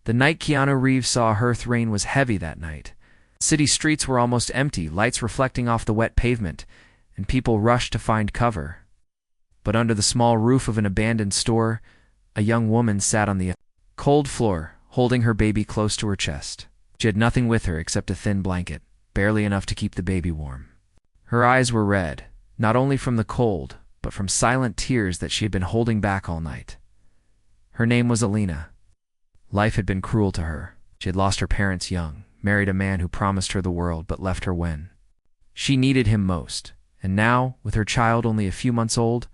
The night Keanu Reeves saw Earth, rain was heavy that night. City streets were almost empty, lights reflecting off the wet pavement, and people rushed to find cover. But under the small roof of an abandoned store, a young woman sat on the cold floor, holding her baby close to her chest. She had nothing with her except a thin blanket, barely enough to keep the baby warm. Her eyes were red, not only from the cold, but from silent tears that she had been holding back all night. Her name was Alina. Life had been cruel to her. She had lost her parents young, married a man who promised her the world but left her when she needed him most. And now, with her child only a few months old,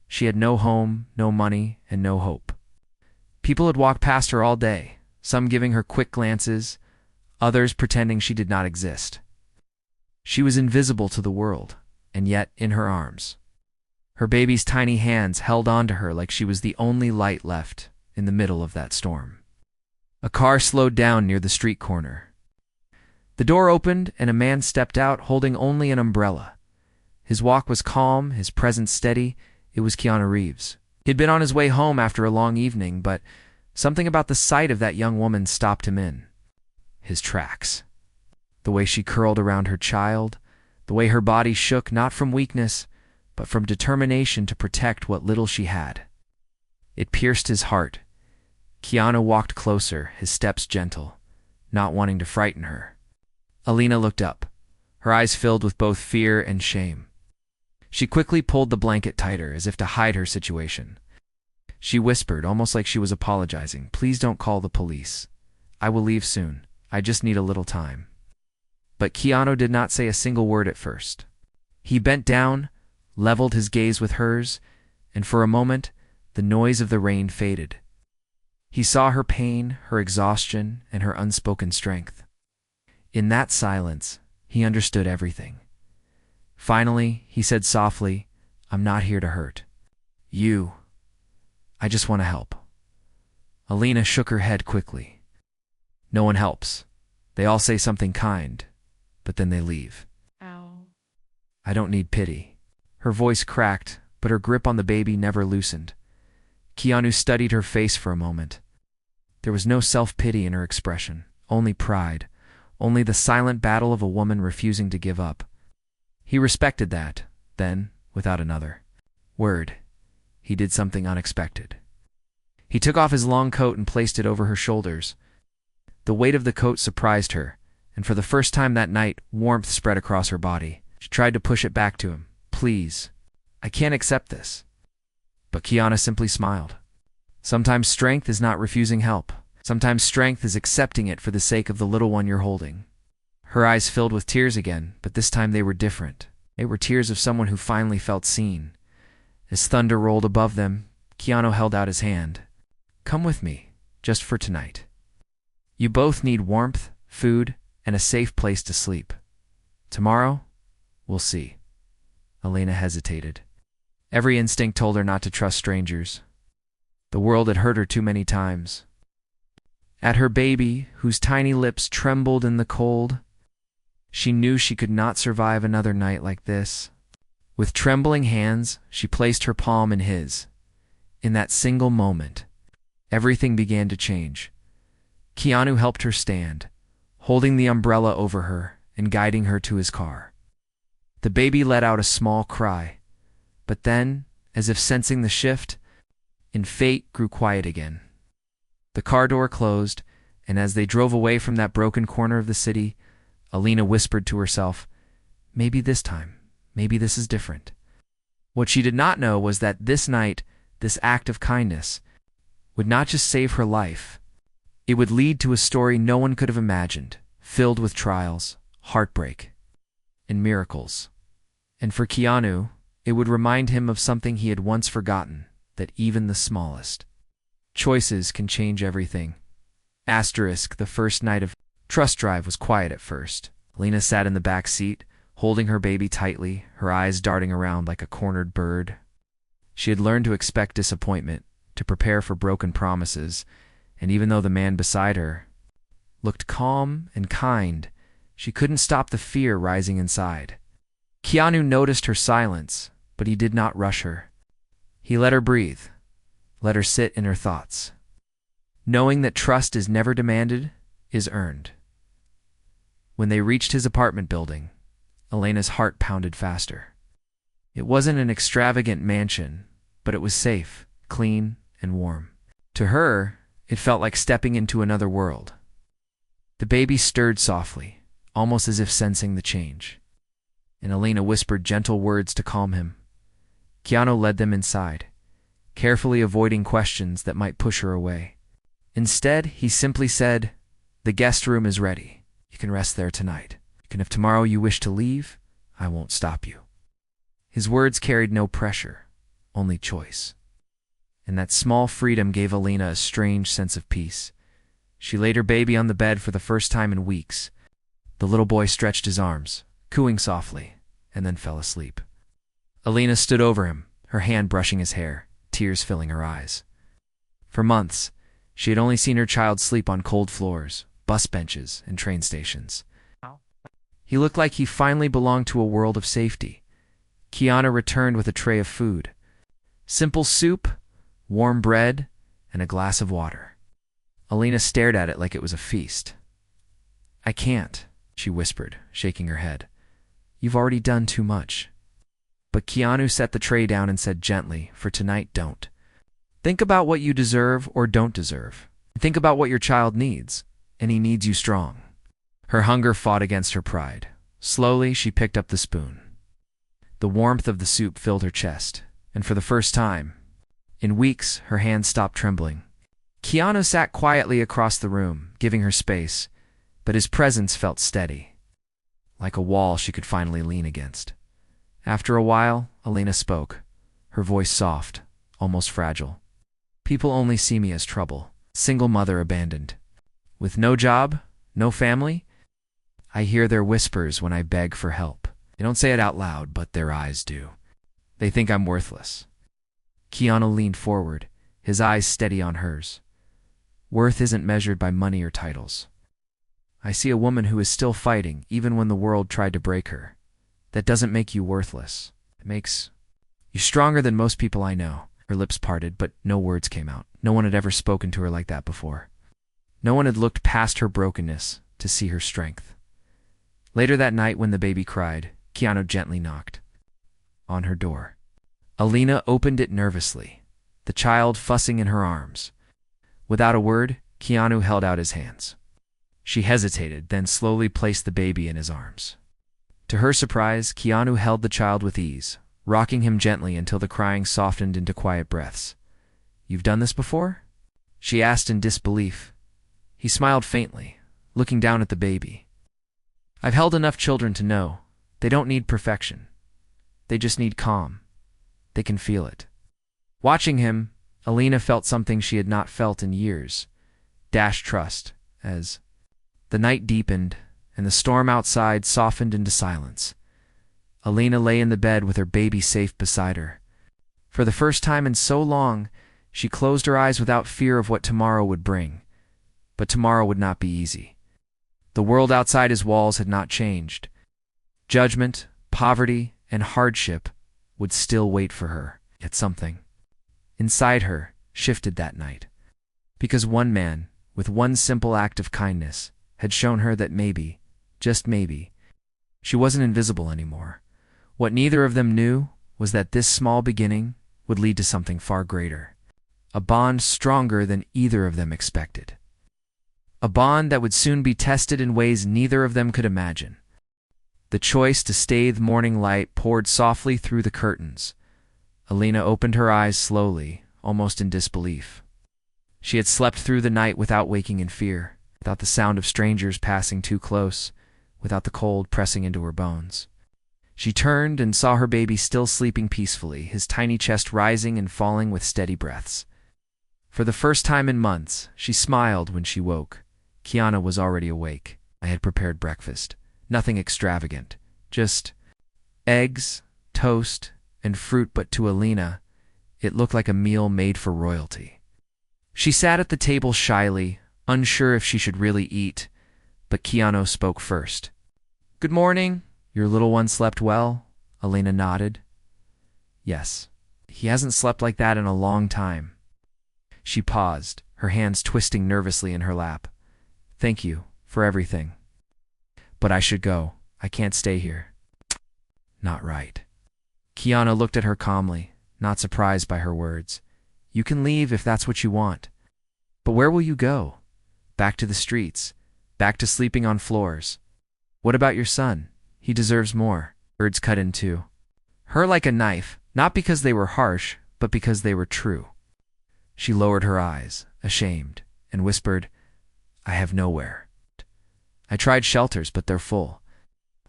she had no home, no money, and no hope. People had walked past her all day, some giving her quick glances, others pretending she did not exist. She was invisible to the world, and yet in her arms. Her baby's tiny hands held on to her like she was the only light left in the middle of that storm. A car slowed down near the street corner. The door opened, and a man stepped out holding only an umbrella. His walk was calm, his presence steady. It was Keanu Reeves. He'd been on his way home after a long evening, but something about the sight of that young woman stopped him in his tracks. The way she curled around her child, the way her body shook not from weakness, but from determination to protect what little she had. It pierced his heart. Keanu walked closer, his steps gentle, not wanting to frighten her. Alina looked up, her eyes filled with both fear and shame. She quickly pulled the blanket tighter, as if to hide her situation. She whispered, almost like she was apologizing, "Please don't call the police. I will leave soon. I just need a little time." But Keanu did not say a single word at first. He bent down, leveled his gaze with hers, and for a moment, the noise of the rain faded. He saw her pain, her exhaustion, and her unspoken strength. In that silence, he understood everything. Finally, he said softly, "I'm not here to hurt you. I just want to help." Alina shook her head quickly. "No one helps. They all say something kind, but then they leave. Ow. I don't need pity." Her voice cracked, but her grip on the baby never loosened. Keanu studied her face for a moment. There was no self-pity in her expression, only pride, only the silent battle of a woman refusing to give up. He respected that. Then, without another word, he did something unexpected. He took off his long coat and placed it over her shoulders. The weight of the coat surprised her, and for the first time that night, warmth spread across her body. She tried to push it back to him. "Please, I can't accept this." But Keanu simply smiled. Sometimes strength is not refusing help. Sometimes strength is accepting it for the sake of the little one you're holding. Her eyes filled with tears again, but this time they were different. They were tears of someone who finally felt seen. As thunder rolled above them, Keanu held out his hand. "Come with me, just for tonight. You both need warmth, food, and a safe place to sleep. Tomorrow, we'll see." Alina hesitated. Every instinct told her not to trust strangers. The world had hurt her too many times. At her baby, whose tiny lips trembled in the cold, she knew she could not survive another night like this. With trembling hands, she placed her palm in his. In that single moment, everything began to change. Keanu helped her stand, holding the umbrella over her and guiding her to his car. The baby let out a small cry, but then, as if sensing the shift, in fate grew quiet again. The car door closed, and as they drove away from that broken corner of the city, Alina whispered to herself, "Maybe this time, maybe this is different." What she did not know was that this night, this act of kindness, would not just save her life. It would lead to a story no one could have imagined, filled with trials, heartbreak, and miracles. And for Keanu, it would remind him of something he had once forgotten, that even the smallest choices can change everything. The first night of Trust Drive was quiet at first. Alina sat in the back seat, holding her baby tightly, her eyes darting around like a cornered bird. She had learned to expect disappointment, to prepare for broken promises, and even though the man beside her looked calm and kind, she couldn't stop the fear rising inside. Keanu noticed her silence, but he did not rush her. He let her breathe, let her sit in her thoughts. Knowing that trust is never demanded, is earned. When they reached his apartment building, Elena's heart pounded faster. It wasn't an extravagant mansion, but it was safe, clean, and warm. To her, it felt like stepping into another world. The baby stirred softly, almost as if sensing the change, and Elena whispered gentle words to calm him. Keanu led them inside, carefully avoiding questions that might push her away. Instead, he simply said, "The guest room is ready. You can rest there tonight. And if tomorrow you wish to leave, I won't stop you." His words carried no pressure, only choice. And that small freedom gave Elena a strange sense of peace. She laid her baby on the bed for the first time in weeks. The little boy stretched his arms, cooing softly, and then fell asleep. Elena stood over him, her hand brushing his hair, tears filling her eyes. For months, she had only seen her child sleep on cold floors, bus benches, and train stations. He looked like he finally belonged to a world of safety. Keanu returned with a tray of food. Simple soup, warm bread, and a glass of water. Elena stared at it like it was a feast. "I can't," she whispered, shaking her head. "You've already done too much." But Keanu set the tray down and said gently, "For tonight, don't. Think about what you deserve or don't deserve. Think about what your child needs, and he needs you strong." Her hunger fought against her pride. Slowly, she picked up the spoon. The warmth of the soup filled her chest, and for the first time in weeks, her hands stopped trembling. Keanu sat quietly across the room, giving her space, but his presence felt steady, like a wall she could finally lean against. After a while, Elena spoke, her voice soft, almost fragile. "People only see me as trouble, single mother abandoned. With no job, no family. I hear their whispers when I beg for help. They don't say it out loud, but their eyes do. They think I'm worthless." Keanu leaned forward, his eyes steady on hers. "Worth isn't measured by money or titles. I see a woman who is still fighting, even when the world tried to break her. That doesn't make you worthless. It makes you stronger than most people I know." Her lips parted, but no words came out. No one had ever spoken to her like that before. No one had looked past her brokenness to see her strength. Later that night, when the baby cried, Keanu gently knocked on her door. Elena opened it nervously, the child fussing in her arms. Without a word, Keanu held out his hands. She hesitated, then slowly placed the baby in his arms. To her surprise, Keanu held the child with ease, rocking him gently until the crying softened into quiet breaths. "You've done this before?" she asked in disbelief. He smiled faintly, looking down at the baby. "I've held enough children to know. They don't need perfection. They just need calm. They can feel it." Watching him, Elena felt something she had not felt in years. Dashed trust, as the night deepened and the storm outside softened into silence. Elena lay in the bed with her baby safe beside her. For the first time in so long, she closed her eyes without fear of what tomorrow would bring. But tomorrow would not be easy. The world outside his walls had not changed. Judgment, poverty, and hardship would still wait for her. Yet something inside her shifted that night. Because one man, with one simple act of kindness, had shown her that maybe, just maybe, she wasn't invisible anymore. What neither of them knew was that this small beginning would lead to something far greater. A bond stronger than either of them expected. A bond that would soon be tested in ways neither of them could imagine. The choice to stay. The morning light poured softly through the curtains. Elena opened her eyes slowly, almost in disbelief. She had slept through the night without waking in fear, without the sound of strangers passing too close, without the cold pressing into her bones. She turned and saw her baby still sleeping peacefully, his tiny chest rising and falling with steady breaths. For the first time in months, she smiled when she woke. Keanu was already awake. I had prepared breakfast. Nothing extravagant. Just eggs, toast, and fruit, but to Elena, it looked like a meal made for royalty. She sat at the table shyly, unsure if she should really eat, but Keanu spoke first. "Good morning. Your little one slept well?" Elena nodded. "Yes. He hasn't slept like that in a long time." She paused, her hands twisting nervously in her lap. "Thank you for everything. But I should go. I can't stay here." "Not right." Keanu looked at her calmly, not surprised by her words. "You can leave if that's what you want. But where will you go? Back to the streets? Back to sleeping on floors? What about your son? He deserves more." Words cut in two. Her like a knife, not because they were harsh, but because they were true. She lowered her eyes, ashamed, and whispered, "I have nowhere. I tried shelters, but they're full.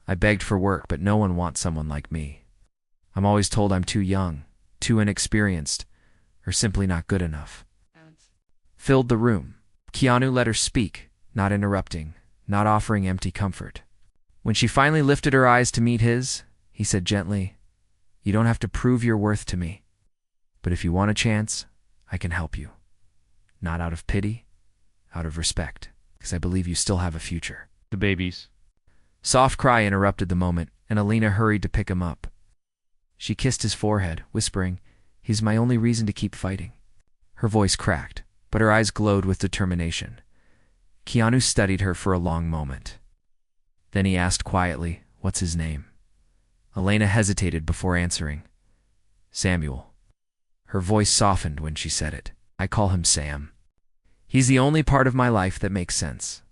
I begged for work, but no one wants someone like me. I'm always told I'm too young, too inexperienced, or simply not good enough." Filled the room. Keanu let her speak, not interrupting, not offering empty comfort. When she finally lifted her eyes to meet his, he said gently, "You don't have to prove your worth to me. But if you want a chance, I can help you. Not out of pity, out of respect, because I believe you still have a future." The babies. Soft cry interrupted the moment, and Alina hurried to pick him up. She kissed his forehead, whispering, "He's my only reason to keep fighting." Her voice cracked, but her eyes glowed with determination. Keanu studied her for a long moment. Then he asked quietly, "What's his name?" Elena hesitated before answering. "Samuel." Her voice softened when she said it. "I call him Sam. He's the only part of my life that makes sense."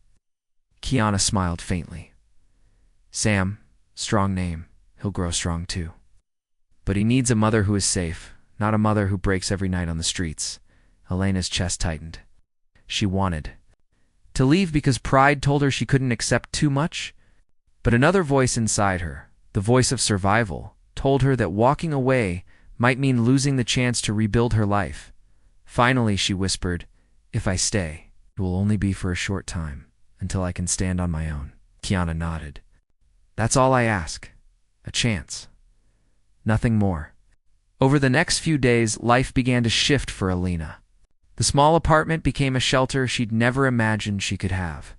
Keanu smiled faintly. "Sam, strong name. He'll grow strong too. But he needs a mother who is safe, not a mother who breaks every night on the streets." Elena's chest tightened. She wanted to leave because pride told her she couldn't accept too much. But another voice inside her, the voice of survival, told her that walking away might mean losing the chance to rebuild her life. Finally, she whispered, "If I stay, it will only be for a short time, until I can stand on my own." Keanu nodded. "That's all I ask. A chance. Nothing more." Over the next few days, life began to shift for Alina. The small apartment became a shelter she'd never imagined she could have.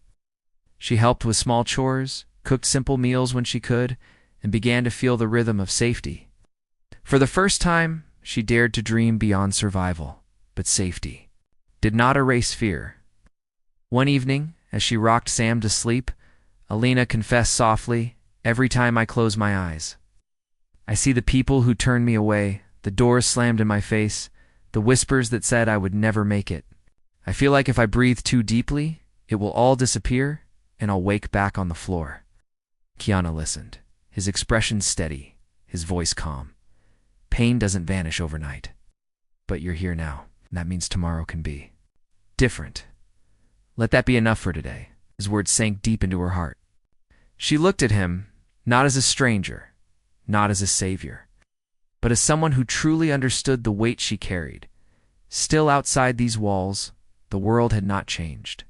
She helped with small chores, cooked simple meals when she could, and began to feel the rhythm of safety. For the first time, she dared to dream beyond survival, but safety did not erase fear. One evening, as she rocked Sam to sleep, Alina confessed softly, "Every time I close my eyes, I see the people who turned me away, the doors slammed in my face, the whispers that said I would never make it. I feel like if I breathe too deeply, it will all disappear, and I'll wake back on the floor." Keanu listened, his expression steady, his voice calm. "Pain doesn't vanish overnight. But you're here now, and that means tomorrow can be different. Let that be enough for today." His words sank deep into her heart. She looked at him, not as a stranger, not as a savior, but as someone who truly understood the weight she carried. Still outside these walls, the world had not changed.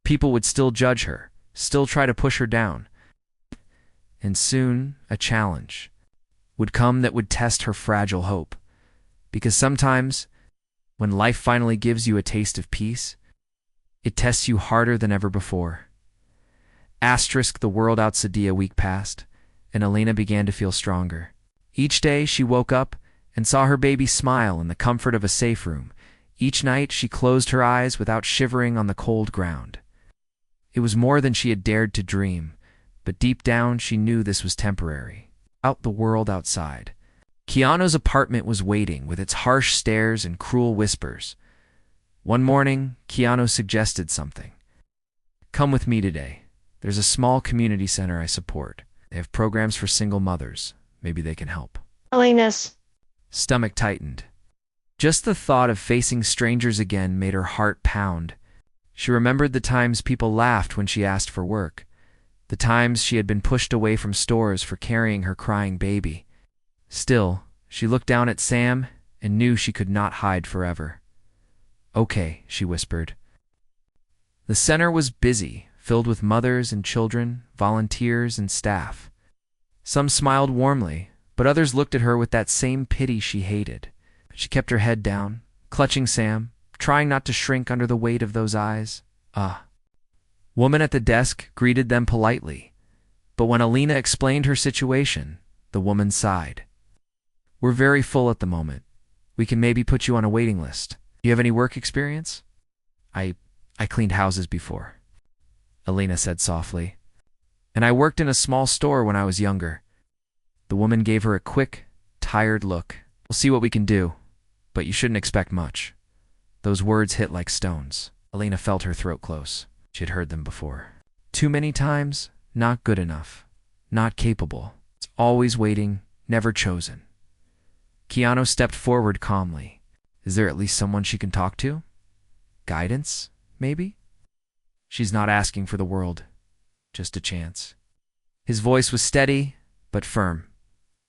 People would still judge her, still try to push her down. And soon, a challenge would come that would test her fragile hope. Because sometimes, when life finally gives you a taste of peace, it tests you harder than ever before. The world out Sadia week passed, and Alina began to feel stronger. Each day she woke up and saw her baby smile in the comfort of a safe room. Each night she closed her eyes without shivering on the cold ground. It was more than she had dared to dream, but deep down she knew this was temporary. Out the world outside, Keanu's apartment was waiting with its harsh stares and cruel whispers. One morning, Keanu suggested something. "Come with me today. There's a small community center I support. They have programs for single mothers. Maybe they can help." Alina's stomach tightened. Just the thought of facing strangers again made her heart pound. She remembered the times people laughed when she asked for work, the times she had been pushed away from stores for carrying her crying baby. Still, she looked down at Sam and knew she could not hide forever. "Okay," she whispered. The center was busy, filled with mothers and children, volunteers and staff. Some smiled warmly, but others looked at her with that same pity she hated. She kept her head down, clutching Sam, trying not to shrink under the weight of those eyes. Woman at the desk greeted them politely, but when Alina explained her situation, the woman sighed. "We're very full at the moment. We can maybe put you on a waiting list. Do you have any work experience?" I cleaned houses before, Elena said softly. And I worked in a small store when I was younger. The woman gave her a quick, tired look. We'll see what we can do, but you shouldn't expect much. Those words hit like stones. Elena felt her throat close. She had heard them before. Too many times, not good enough, not capable. It's always waiting, never chosen. Keanu stepped forward calmly. Is there at least someone she can talk to? Guidance, maybe? She's not asking for the world, just a chance. His voice was steady, but firm,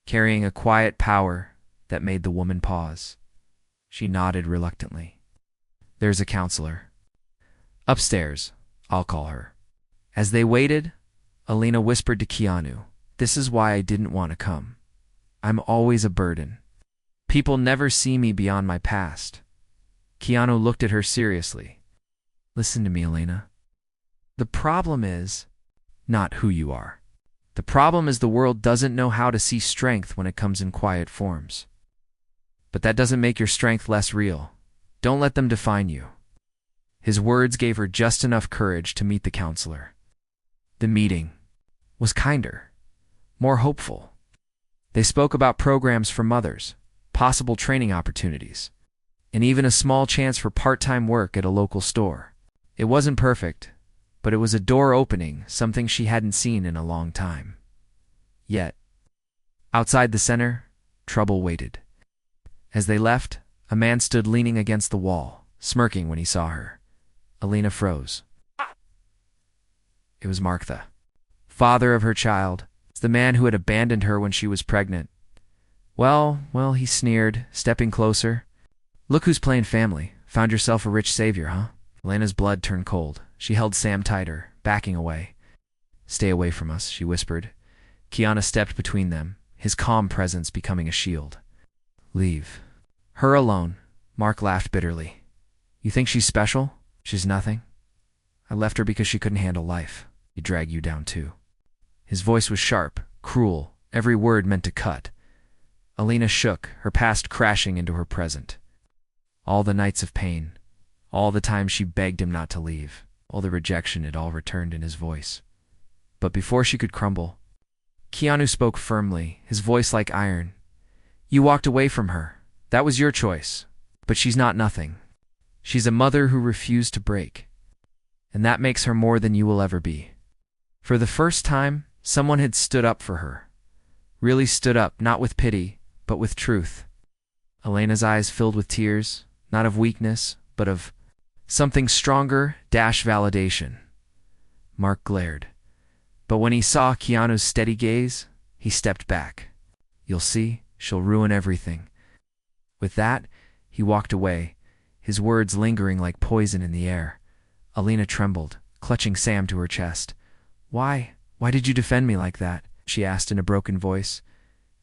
carrying a quiet power that made the woman pause. She nodded reluctantly. There's a counselor. Upstairs, I'll call her. As they waited, Elena whispered to Keanu, this is why I didn't want to come. I'm always a burden. People never see me beyond my past. Keanu looked at her seriously. Listen to me, Elena. The problem is not who you are. The problem is the world doesn't know how to see strength when it comes in quiet forms. But that doesn't make your strength less real. Don't let them define you. His words gave her just enough courage to meet the counselor. The meeting was kinder, more hopeful. They spoke about programs for mothers, possible training opportunities, and even a small chance for part-time work at a local store. It wasn't perfect, but it was a door opening, something she hadn't seen in a long time. Yet, outside the center, trouble waited. As they left, a man stood leaning against the wall, smirking when he saw her. Elena froze. It was Mark, the father of her child. It's the man who had abandoned her when she was pregnant. Well, he sneered, stepping closer. Look who's playing family. Found yourself a rich savior, huh? Elena's blood turned cold. She held Sam tighter, backing away. Stay away from us, she whispered. Keanu stepped between them, his calm presence becoming a shield. Leave. Her alone. Mark laughed bitterly. You think she's special? She's nothing. I left her because she couldn't handle life. He'd drag you down too. His voice was sharp, cruel, every word meant to cut. Elena shook, her past crashing into her present. All the nights of pain, all the times she begged him not to leave, all the rejection, it all returned in his voice. But before she could crumble, Keanu spoke firmly, his voice like iron. You walked away from her. That was your choice. But she's not nothing. She's a mother who refused to break. And that makes her more than you will ever be. For the first time, someone had stood up for her. Really stood up, not with pity, but with truth. Elena's eyes filled with tears, not of weakness, but of something stronger, validation. Mark glared. But when he saw Keanu's steady gaze, he stepped back. You'll see, she'll ruin everything. With that, he walked away, his words lingering like poison in the air. Elena trembled, clutching Sam to her chest. Why did you defend me like that? She asked in a broken voice.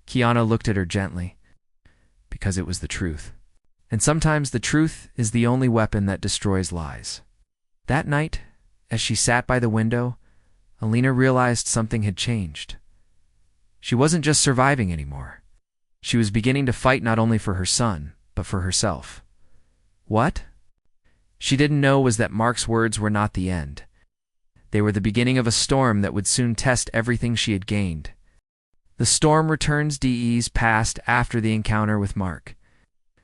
Keanu looked at her gently. Because it was the truth. And sometimes the truth is the only weapon that destroys lies. That night, as she sat by the window, Elena realized something had changed. She wasn't just surviving anymore. She was beginning to fight not only for her son, but for herself. What? She didn't know was that Mark's words were not the end. They were the beginning of a storm that would soon test everything she had gained. The storm returns DE's past after the encounter with Mark.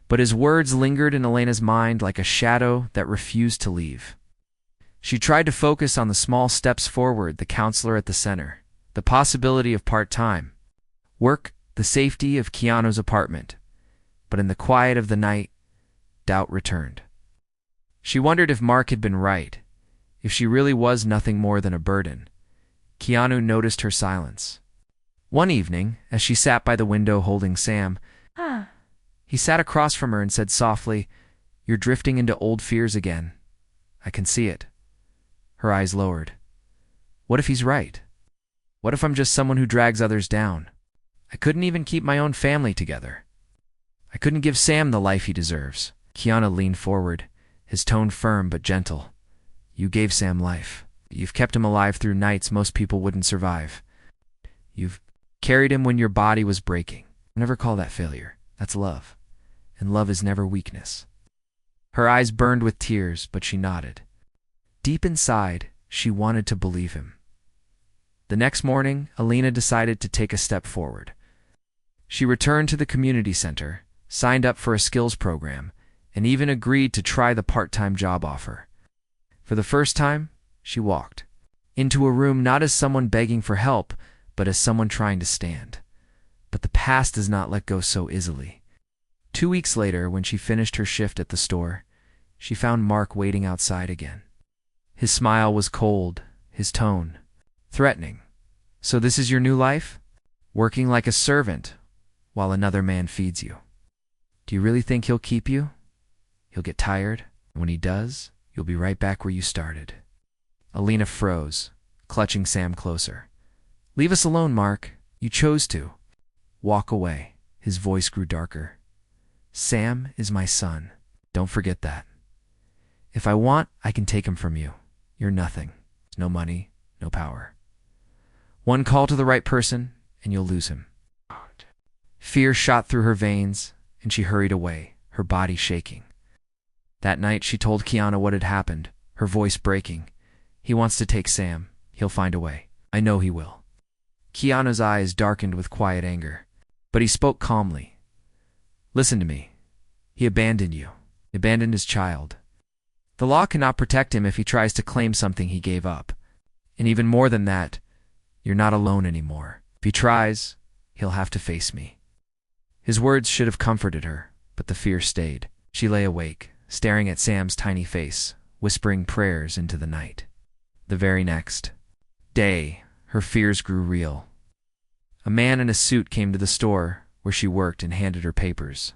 But his words lingered in Elena's mind like a shadow that refused to leave. She tried to focus on the small steps forward, the counselor at the center, the possibility of part-time work, the safety of Keanu's apartment. But in the quiet of the night, doubt returned. She wondered if Mark had been right, if she really was nothing more than a burden. Keanu noticed her silence. One evening, as she sat by the window holding Sam, he sat across from her and said softly, You're drifting into old fears again. I can see it. Her eyes lowered. What if he's right? What if I'm just someone who drags others down? I couldn't even keep my own family together. I couldn't give Sam the life he deserves. Keanu leaned forward, his tone firm but gentle. You gave Sam life. You've kept him alive through nights most people wouldn't survive. You've carried him when your body was breaking. Never call that failure. That's love. And love is never weakness. Her eyes burned with tears, but she nodded. Deep inside, she wanted to believe him. The next morning, Alina decided to take a step forward. She returned to the community center, signed up for a skills program, and even agreed to try the part-time job offer. For the first time, she walked into a room not as someone begging for help, but as someone trying to stand. But the past does not let go so easily. 2 weeks later, when she finished her shift at the store, she found Mark waiting outside again. His smile was cold, his tone threatening. So this is your new life? Working like a servant while another man feeds you. Do you really think he'll keep you? He'll get tired. When he does, you'll be right back where you started. Alina froze, clutching Sam closer. Leave us alone, Mark. You chose to. Walk away. His voice grew darker. Sam is my son. Don't forget that. If I want, I can take him from you. You're nothing. No money, no power. One call to the right person, and you'll lose him. Fear shot through her veins, and she hurried away, her body shaking. That night, she told Keanu what had happened, her voice breaking. He wants to take Sam. He'll find a way. I know he will. Keanu's eyes darkened with quiet anger, but he spoke calmly. Listen to me. He abandoned you. He abandoned his child. The law cannot protect him if he tries to claim something he gave up. And even more than that, you're not alone anymore. If he tries, he'll have to face me. His words should have comforted her, but the fear stayed. She lay awake, staring at Sam's tiny face, whispering prayers into the night. The very next day, her fears grew real. A man in a suit came to the store where she worked and handed her papers.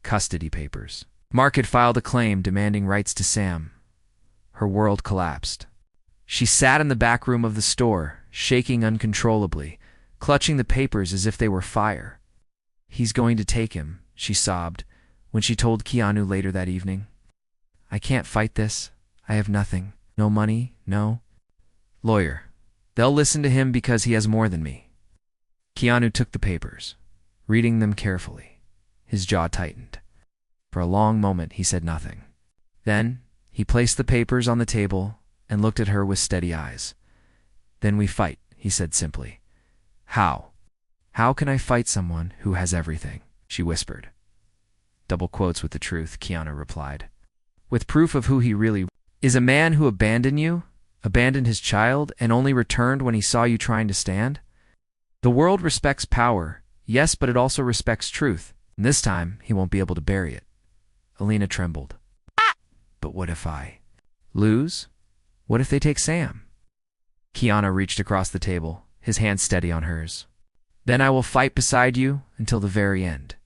Custody papers. Mark had filed a claim demanding rights to Sam. Her world collapsed. She sat in the back room of the store, shaking uncontrollably, clutching the papers as if they were fire. He's going to take him, she sobbed, when she told Keanu later that evening. I can't fight this. I have nothing. No money, no lawyer. They'll listen to him because he has more than me. Keanu took the papers, reading them carefully. His jaw tightened. For a long moment, he said nothing. Then, he placed the papers on the table and looked at her with steady eyes. Then we fight, he said simply. How? How can I fight someone who has everything? She whispered. Double quotes with the truth, Keanu replied. With proof of who he really is. A man who abandoned you, abandoned his child, and only returned when he saw you trying to stand? The world respects power, yes, but it also respects truth. And this time, he won't be able to bury it. Alina trembled. But what if I lose? What if they take Sam? Keanu reached across the table, his hand steady on hers. Then I will fight beside you until the very end.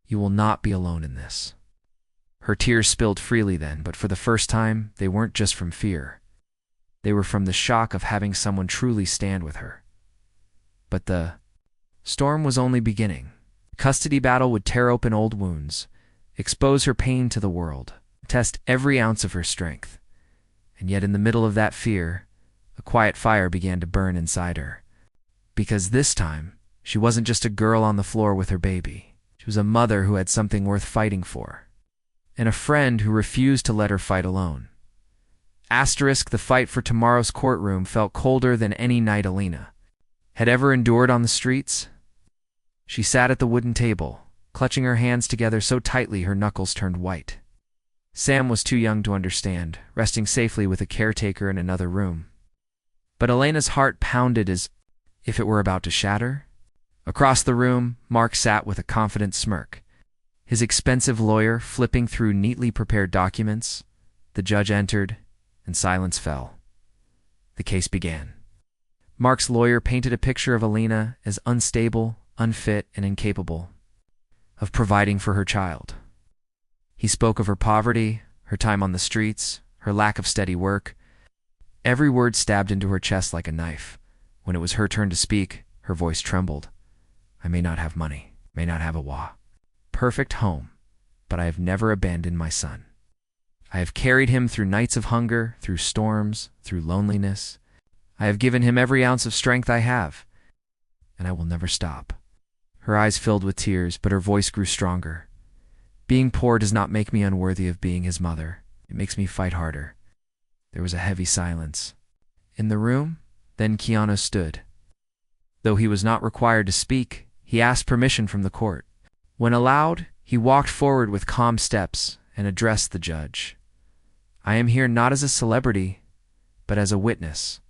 You will not be alone in this. Her tears spilled freely then, but for the first time, they weren't just from fear. They were from the shock of having someone truly stand with her. But the storm was only beginning. The custody battle would tear open old wounds, expose her pain to the world, test every ounce of her strength. And yet in the middle of that fear, a quiet fire began to burn inside her. Because this time, she wasn't just a girl on the floor with her baby. She was a mother who had something worth fighting for, and a friend who refused to let her fight alone. The fight for tomorrow's courtroom felt colder than any night Alina had ever endured on the streets. She sat at the wooden table, clutching her hands together so tightly her knuckles turned white. Sam was too young to understand, resting safely with a caretaker in another room. But Elena's heart pounded as if it were about to shatter. Across the room, Mark sat with a confident smirk, his expensive lawyer flipping through neatly prepared documents. The judge entered, and silence fell. The case began. Mark's lawyer painted a picture of Alina as unstable, unfit, and incapable of providing for her child. He spoke of her poverty, her time on the streets, her lack of steady work. Every word stabbed into her chest like a knife. When it was her turn to speak, her voice trembled. I may not have money, may not have a perfect home, but I have never abandoned my son. I have carried him through nights of hunger, through storms, through loneliness. I have given him every ounce of strength I have, and I will never stop. Her eyes filled with tears, but her voice grew stronger. Being poor does not make me unworthy of being his mother. It makes me fight harder." There was a heavy silence in the room. Then Keanu stood. Though he was not required to speak, he asked permission from the court. When allowed, he walked forward with calm steps and addressed the judge. "I am here not as a celebrity, but as a witness.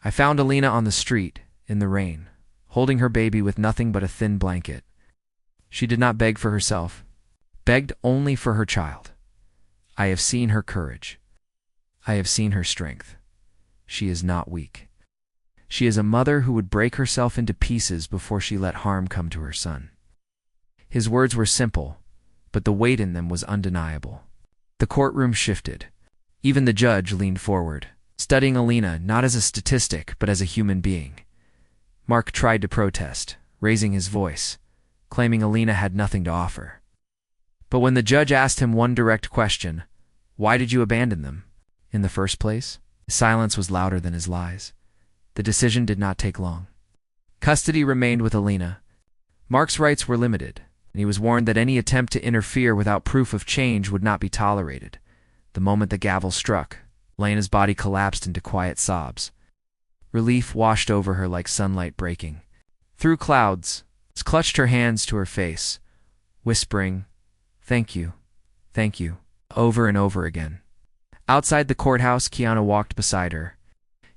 I found Alina on the street, in the rain, holding her baby with nothing but a thin blanket. She did not beg for herself, begged only for her child. I have seen her courage. I have seen her strength. She is not weak. She is a mother who would break herself into pieces before she let harm come to her son." His words were simple, but the weight in them was undeniable. The courtroom shifted. Even the judge leaned forward, studying Alina not as a statistic but as a human being. Mark tried to protest, raising his voice, claiming Alina had nothing to offer. But when the judge asked him one direct question, "Why did you abandon them in the first place?" his silence was louder than his lies. The decision did not take long. Custody remained with Alina. Mark's rights were limited, and he was warned that any attempt to interfere without proof of change would not be tolerated. The moment the gavel struck, Alina's body collapsed into quiet sobs. Relief washed over her like sunlight breaking through clouds. She clutched her hands to her face, whispering, thank you," over and over again. Outside the courthouse, Keanu walked beside her.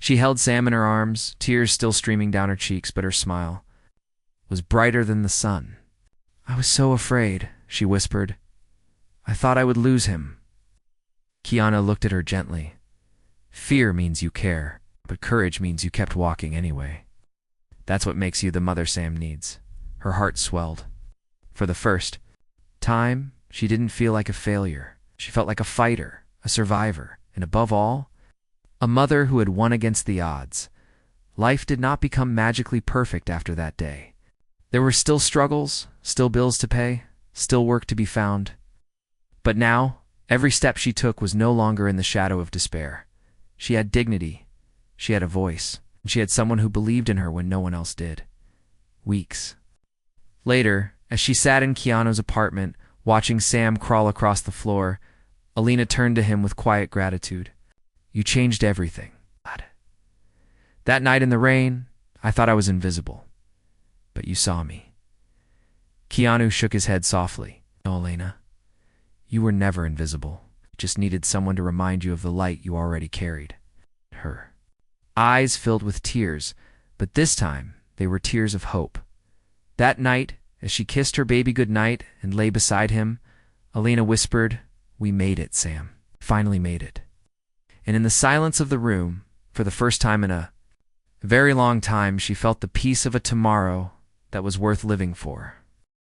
She held Sam in her arms, tears still streaming down her cheeks, but her smile was brighter than the sun. "I was so afraid," she whispered. "I thought I would lose him." Keanu looked at her gently. "Fear means you care, but courage means you kept walking anyway. That's what makes you the mother Sam needs." Her heart swelled. For the first time, she didn't feel like a failure. She felt like a fighter, a survivor, and above all, a mother who had won against the odds. Life did not become magically perfect after that day. There were still struggles, still bills to pay, still work to be found. But now, every step she took was no longer in the shadow of despair. She had dignity, she had a voice, and she had someone who believed in her when no one else did. Weeks later, as she sat in Keanu's apartment, watching Sam crawl across the floor, Alina turned to him with quiet gratitude. "You changed everything, Dad. That night in the rain, I thought I was invisible, but you saw me." Keanu shook his head softly. "No, Alina, you were never invisible. You just needed someone to remind you of the light you already carried." Her eyes filled with tears, but this time they were tears of hope. That night, as she kissed her baby goodnight and lay beside him, Alina whispered, "We made it, Sam. Finally made it." And in the silence of the room, for the first time in a very long time, she felt the peace of a tomorrow that was worth living for.